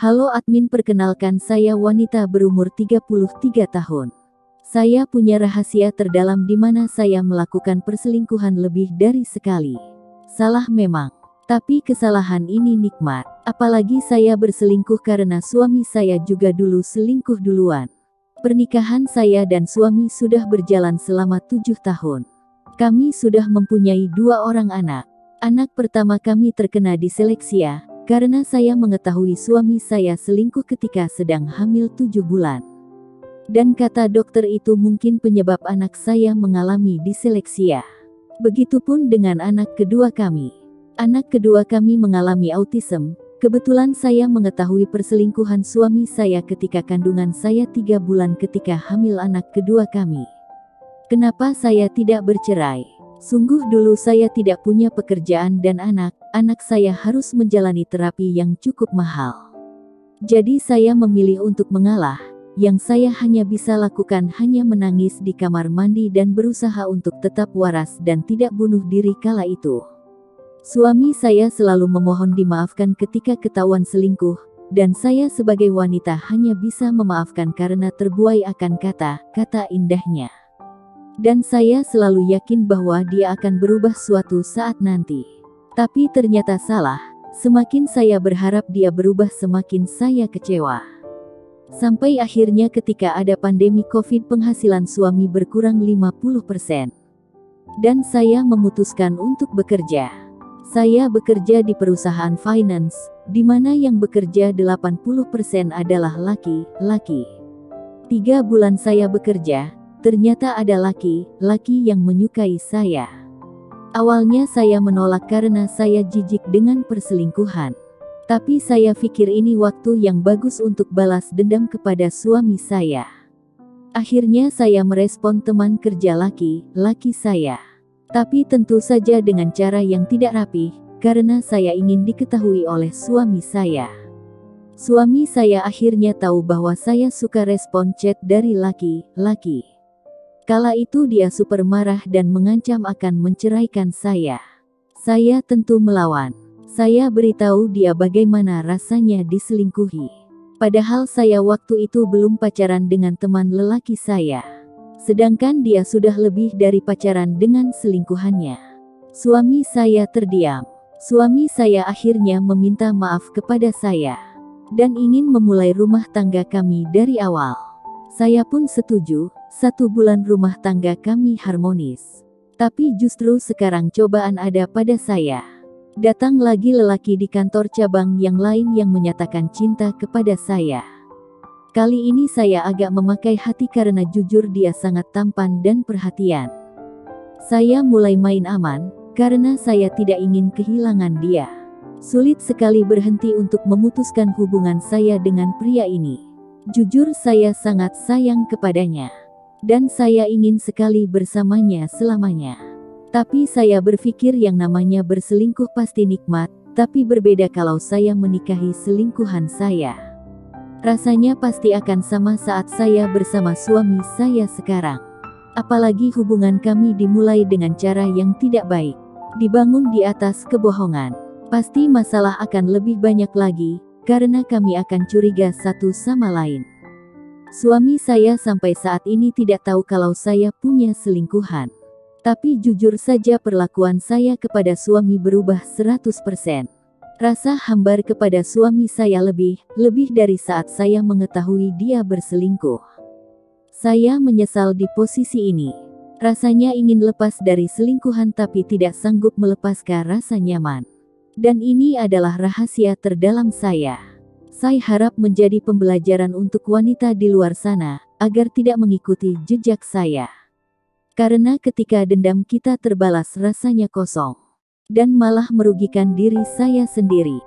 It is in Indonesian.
Halo admin, perkenalkan saya wanita berumur 33 tahun. Saya punya rahasia terdalam di mana saya melakukan perselingkuhan lebih dari sekali. Salah memang, tapi kesalahan ini nikmat. Apalagi saya berselingkuh karena suami saya juga dulu selingkuh duluan. Pernikahan saya dan suami sudah berjalan selama 7 tahun. Kami sudah mempunyai 2 orang anak. Anak pertama kami terkena diseleksia, karena saya mengetahui suami saya selingkuh ketika sedang hamil 7 bulan. Dan kata dokter itu mungkin penyebab anak saya mengalami diseleksia. Begitupun dengan anak kedua kami. Anak kedua kami mengalami autism. Kebetulan saya mengetahui perselingkuhan suami saya ketika kandungan saya 3 bulan ketika hamil anak kedua kami. Kenapa saya tidak bercerai? Sungguh dulu saya tidak punya pekerjaan dan anak saya harus menjalani terapi yang cukup mahal. Jadi saya memilih untuk mengalah. Yang saya hanya bisa lakukan hanya menangis di kamar mandi dan berusaha untuk tetap waras dan tidak bunuh diri kala itu. Suami saya selalu memohon dimaafkan ketika ketahuan selingkuh, dan saya sebagai wanita hanya bisa memaafkan karena terbuai akan kata-kata indahnya. Dan saya selalu yakin bahwa dia akan berubah suatu saat nanti. Tapi ternyata salah, semakin saya berharap dia berubah semakin saya kecewa. Sampai akhirnya ketika ada pandemi COVID penghasilan suami berkurang 50%. Dan saya memutuskan untuk bekerja. Saya bekerja di perusahaan finance, di mana yang bekerja 80% adalah laki-laki. 3 bulan saya bekerja, ternyata ada laki-laki yang menyukai saya. Awalnya saya menolak karena saya jijik dengan perselingkuhan. Tapi saya pikir ini waktu yang bagus untuk balas dendam kepada suami saya. Akhirnya saya merespon teman kerja laki-laki saya. Tapi tentu saja dengan cara yang tidak rapi, karena saya ingin diketahui oleh suami saya. Suami saya akhirnya tahu bahwa saya suka respon chat dari laki-laki. Kala itu dia super marah dan mengancam akan menceraikan saya. Saya tentu melawan. Saya beritahu dia bagaimana rasanya diselingkuhi. Padahal saya waktu itu belum pacaran dengan teman lelaki saya. Sedangkan dia sudah lebih dari pacaran dengan selingkuhannya. Suami saya terdiam. Suami saya akhirnya meminta maaf kepada saya. Dan ingin memulai rumah tangga kami dari awal. Saya pun setuju. 1 bulan rumah tangga kami harmonis. Tapi justru sekarang cobaan ada pada saya. Datang lagi lelaki di kantor cabang yang lain yang menyatakan cinta kepada saya. Kali ini saya agak memakai hati karena jujur dia sangat tampan dan perhatian. Saya mulai main aman, karena saya tidak ingin kehilangan dia. Sulit sekali berhenti untuk memutuskan hubungan saya dengan pria ini. Jujur saya sangat sayang kepadanya. Dan saya ingin sekali bersamanya selamanya. Tapi saya berpikir yang namanya berselingkuh pasti nikmat, tapi berbeda kalau saya menikahi selingkuhan saya. Rasanya pasti akan sama saat saya bersama suami saya sekarang. Apalagi hubungan kami dimulai dengan cara yang tidak baik. Dibangun di atas kebohongan. Pasti masalah akan lebih banyak lagi, karena kami akan curiga satu sama lain. Suami saya sampai saat ini tidak tahu kalau saya punya selingkuhan. Tapi jujur saja perlakuan saya kepada suami berubah 100%. Rasa hambar kepada suami saya lebih dari saat saya mengetahui dia berselingkuh. Saya menyesal di posisi ini. Rasanya ingin lepas dari selingkuhan tapi tidak sanggup melepaskan rasa nyaman. Dan ini adalah rahasia terdalam saya. Saya harap menjadi pembelajaran untuk wanita di luar sana, agar tidak mengikuti jejak saya. Karena ketika dendam kita terbalas rasanya kosong. Dan malah merugikan diri saya sendiri.